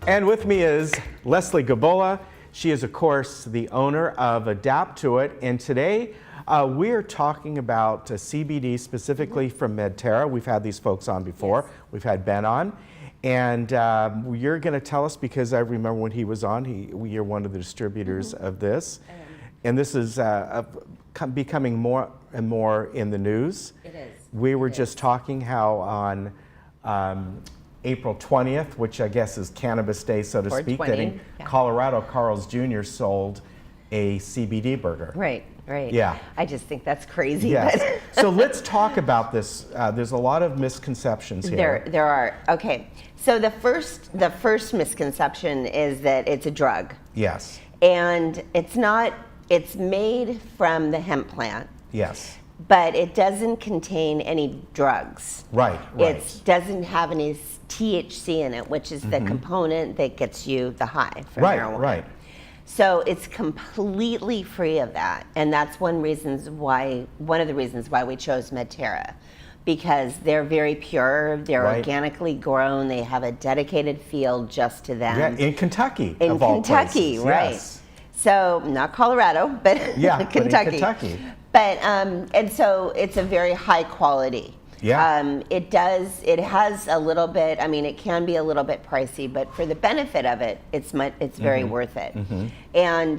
And with me is Leslie Gabola. She is, of course, the owner of Adapt-2-It. And today we are talking about CBD specifically from Medterra. We've had these folks on before. Yes. We've had Ben on. And you're going to tell us, because I remember when he was on, you're one of the distributors of this. And this is becoming more and more in the news. It is. We were just talking how on April 20th, which I guess is Cannabis Day, so to speak, that in Colorado, Carl's Jr. sold a CBD burger. Right, right. Yeah. I just think that's crazy. Yes. But So let's talk about this. There's a lot of misconceptions here. There are. Okay. So the first misconception is that it's a drug. Yes. And it's not. It's made from the hemp plant. Yes. But it doesn't contain any drugs. Right, right. It doesn't have any THC in it, which is the component that gets you the high from marijuana. Right. So it's completely free of that, and that's one of the reasons why we chose Medterra, because they're very pure, they're organically grown, they have a dedicated field just to them. Yeah, in Kentucky, in of all Kentucky, places. right? Yes. So not Colorado, but Yeah, Kentucky. but in Kentucky. But and so it's a very high quality. Yeah. It has a little bit. I mean, it can be a little bit pricey, but for the benefit of it, it's very worth it. And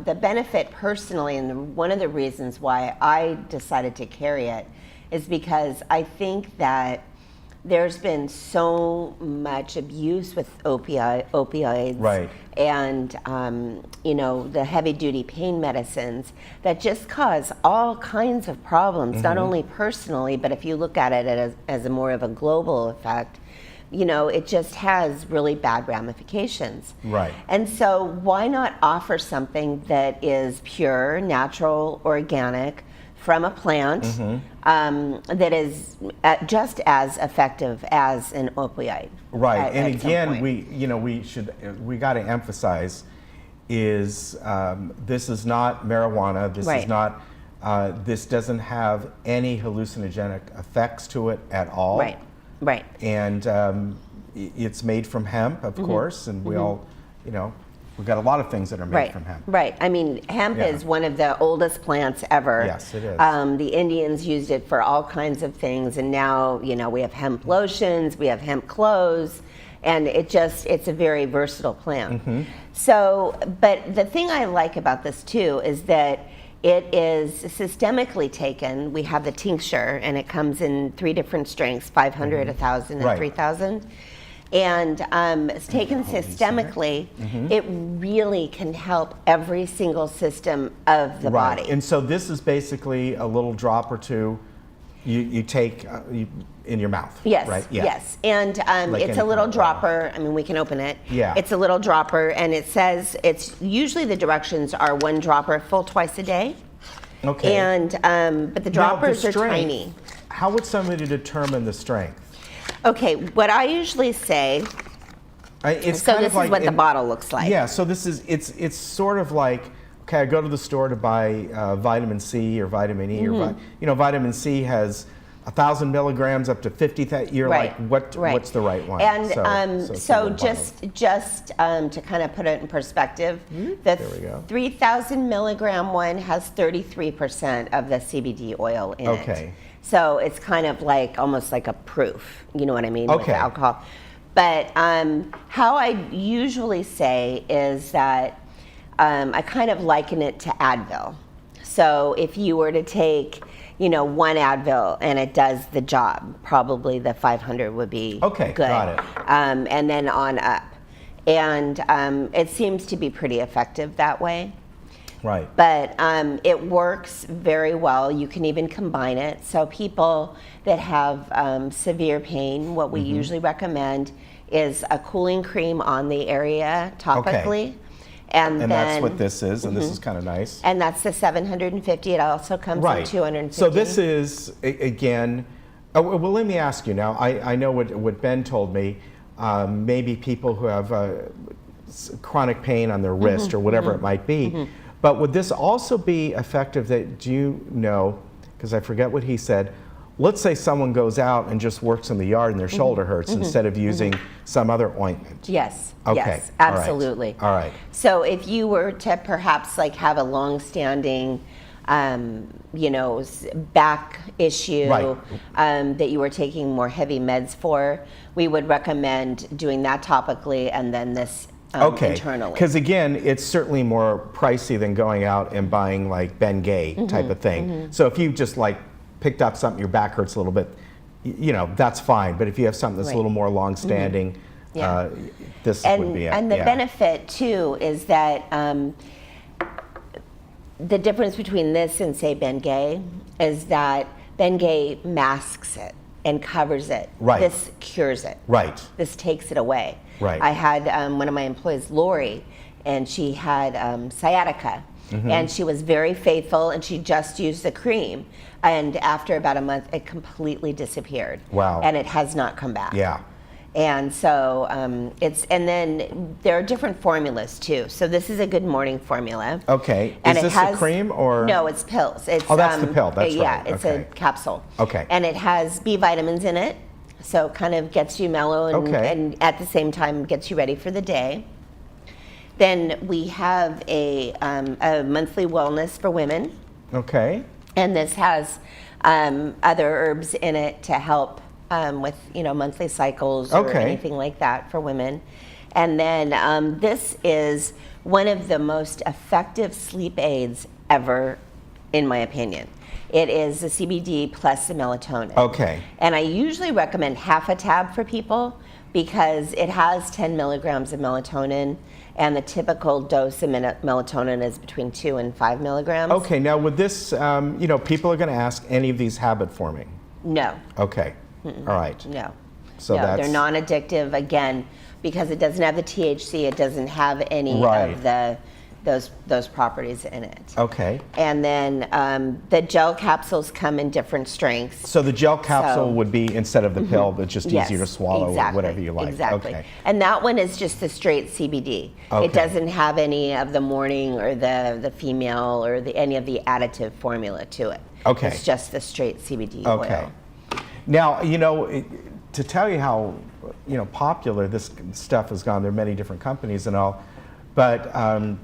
the benefit personally, and one of the reasons why I decided to carry it, is because I think that there's been so much abuse with opioids, Right. and the heavy-duty pain medicines that just cause all kinds of problems, not only personally, but if you look at it as a more of a global effect, it just has really bad ramifications. Right. And so why not offer something that is pure, natural, organic, from a plant that is just as effective as an opioid. Right, and again, we got to emphasize is this is not marijuana. This is not. This doesn't have any hallucinogenic effects to it at all. Right, right. And it's made from hemp, of course, and we all, we've got a lot of things that are made from hemp. Right. I mean, hemp is one of the oldest plants ever. Yes, it is. The Indians used it for all kinds of things, and now, we have hemp lotions, we have hemp clothes, and it's a very versatile plant. So, but the thing I like about this too is that it is systemically taken. We have the tincture, and it comes in 3 different strengths, 500, 1,000, and 3,000. And it's taken systemically, it really can help every single system of the body. And so this is basically a little drop or two you take in your mouth. Yes, right? yes. And Like it's a little dropper. I mean, we can open it. Yeah. It's a little dropper, and it says, usually the directions are 1 dropper full twice a day. Okay. And, but the droppers are tiny. How would somebody determine the strength? Okay, what I usually say, this is what the bottle looks like. Yeah, so this is, it's sort of like, okay, I go to the store to buy vitamin C or vitamin E, or vitamin C has 1,000 milligrams up to 50,000. You're like, what's the right one? And just to kind of put it in perspective, the 3,000 milligram one has 33% of the CBD oil in it. Okay. So it's kind of like almost like a proof, you know what I mean, with the alcohol. But how I usually say is that I kind of liken it to Advil. So if you were to take, 1 Advil and it does the job, probably the 500 would be good. Got it. And then on up. And it seems to be pretty effective that way. Right. But it works very well. You can even combine it. So people that have severe pain, what we usually recommend is a cooling cream on the area topically. And then, that's what this is, and this is kind of nice. And that's the 750. It also comes in 250. So this is, again, well, let me ask you now. I know what Ben told me. Maybe people who have chronic pain on their wrist or whatever it might be. But would this also be effective, that, do you know, because I forget what he said, let's say someone goes out and just works in the yard and their shoulder hurts instead of using some other ointment. Yes. Okay. Yes, absolutely. All right. So if you were to perhaps like have a long-standing, back issue that you were taking more heavy meds for, we would recommend doing that topically and then this internally. Because again, it's certainly more pricey than going out and buying like Bengay type of thing. So if you just like picked up something, your back hurts a little bit, that's fine. But if you have something that's a little more long-standing, this would be it. And the benefit too is that the difference between this and say Bengay is that Bengay masks it and covers it. Right. This cures it. Right. This takes it away. Right. I had one of my employees, Lori, and she had sciatica. And she was very faithful, and she just used the cream. And after about a month, it completely disappeared. Wow. And it has not come back. Yeah. And so and then there are different formulas too. So this is a good morning formula. Okay. And is this a cream or? No, it's pills. It's, that's the pill. That's yeah, right. it's a capsule. Okay. And it has B vitamins in it, so it kind of gets you mellow and at the same time gets you ready for the day. Then we have a monthly wellness for women. Okay. And this has other herbs in it to help with monthly cycles or anything like that for women. And then this is one of the most effective sleep aids ever, in my opinion. It is the CBD plus the melatonin. Okay. And I usually recommend half a tab for people because it has 10 milligrams of melatonin, and the typical dose of melatonin is between 2 and 5 milligrams. Okay, now with this, people are going to ask, any of these habit forming? No. Okay. All right. No. So no, they're non-addictive, again, because it doesn't have the THC, it doesn't have any of those properties in it. Okay. And then the gel capsules come in different strengths. So the gel capsule would be instead of the pill, but just easier to swallow or whatever you like. Exactly. Okay. And that one is just the straight CBD. Okay. It doesn't have any of the morning or the female or any of the additive formula to it. Okay. It's just the straight CBD okay. oil. Now, to tell you how popular this stuff has gone, there are many different companies and all, but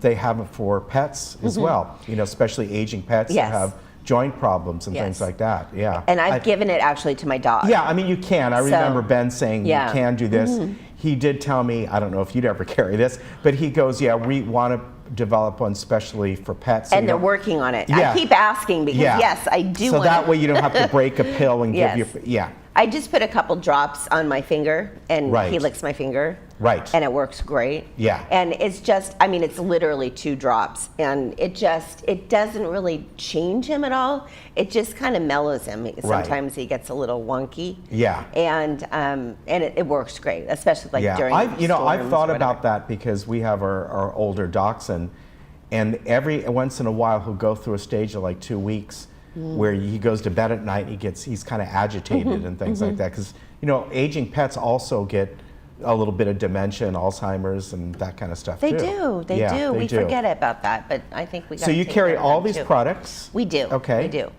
they have it for pets as well, especially aging pets that have joint problems and things like that. Yeah. And I've given it actually to my dog. Yeah, I mean, you can. I remember Ben saying you can do this. He did tell me, I don't know if you'd ever carry this, but he goes, we want to develop one specially for pets. And they're working on it. I keep asking because yes, I do so want that way you don't have to break a pill and give your, I just put a couple drops on my finger and he licks my finger. Right. And it works great. Yeah. And it's just, it's literally 2 drops. And it doesn't really change him at all. It just kind of mellows him. Sometimes he gets a little wonky. Yeah. And it works great, especially during I've thought about that because we have our older dachshund, and every once in a while he'll go through a stage of like 2 weeks where he goes to bed at night and he's kind of agitated and things like that, because aging pets also get a little bit of dementia and Alzheimer's and that kind of stuff They too. do. They do. We forget about that, but I think we got to So you take carry care of all them these too. products? We do. Okay. We do.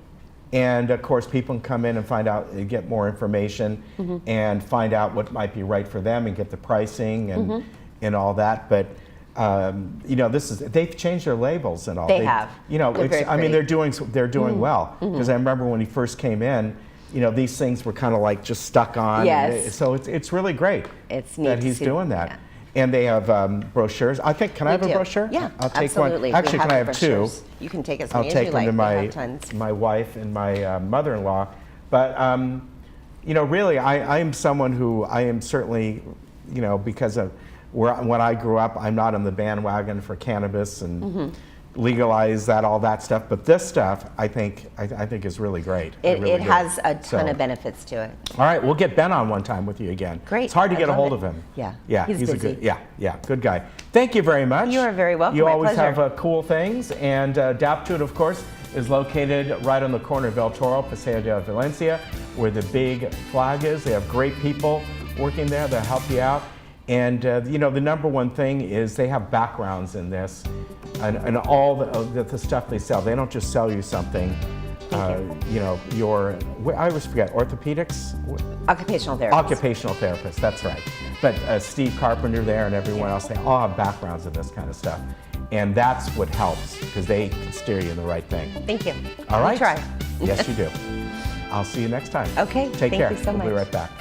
And of course, people can come in and find out, get more information and find out what might be right for them and get the pricing and all that. But they've changed their labels and all. They have. They're doing well, because I remember when he first came in, these things were kind of like just stuck on. Yes. So it's really great It's neat that he's doing that. Yeah. And they have brochures. I think, can I have a brochure? Yeah, I'll take absolutely. one. Actually, can I have brochures. 2? You can take as I'll many take as you them like. to my wife and my mother-in-law. But really, I am someone who I am certainly, because of when I grew up, I'm not on the bandwagon for cannabis and legalize all that stuff. But this stuff, I think is really great. It has a ton of benefits to it. All right, we'll get Ben on one time with you again. Great. It's hard to get a hold it. of him. Yeah. He's a good. Good guy. Thank you very much. You are very welcome. You My always pleasure. have cool things, and Adapt-2-It, of course, is located right on the corner of El Toro, Paseo de Valencia, where the big flag is. They have great people working there that help you out. And the number one thing is they have backgrounds in this, and all the stuff they sell. They don't just sell you something. you know, I always forget, orthopedics? Occupational therapist. Occupational therapist, that's right. But Steve Carpenter there and everyone else, they all have backgrounds in this kind of stuff. And that's what helps, because they can steer you in the right thing. Thank you. All right? I'll try. Yes, you do. I'll see you next time. Okay, Take thank care. you so We'll be much. right back.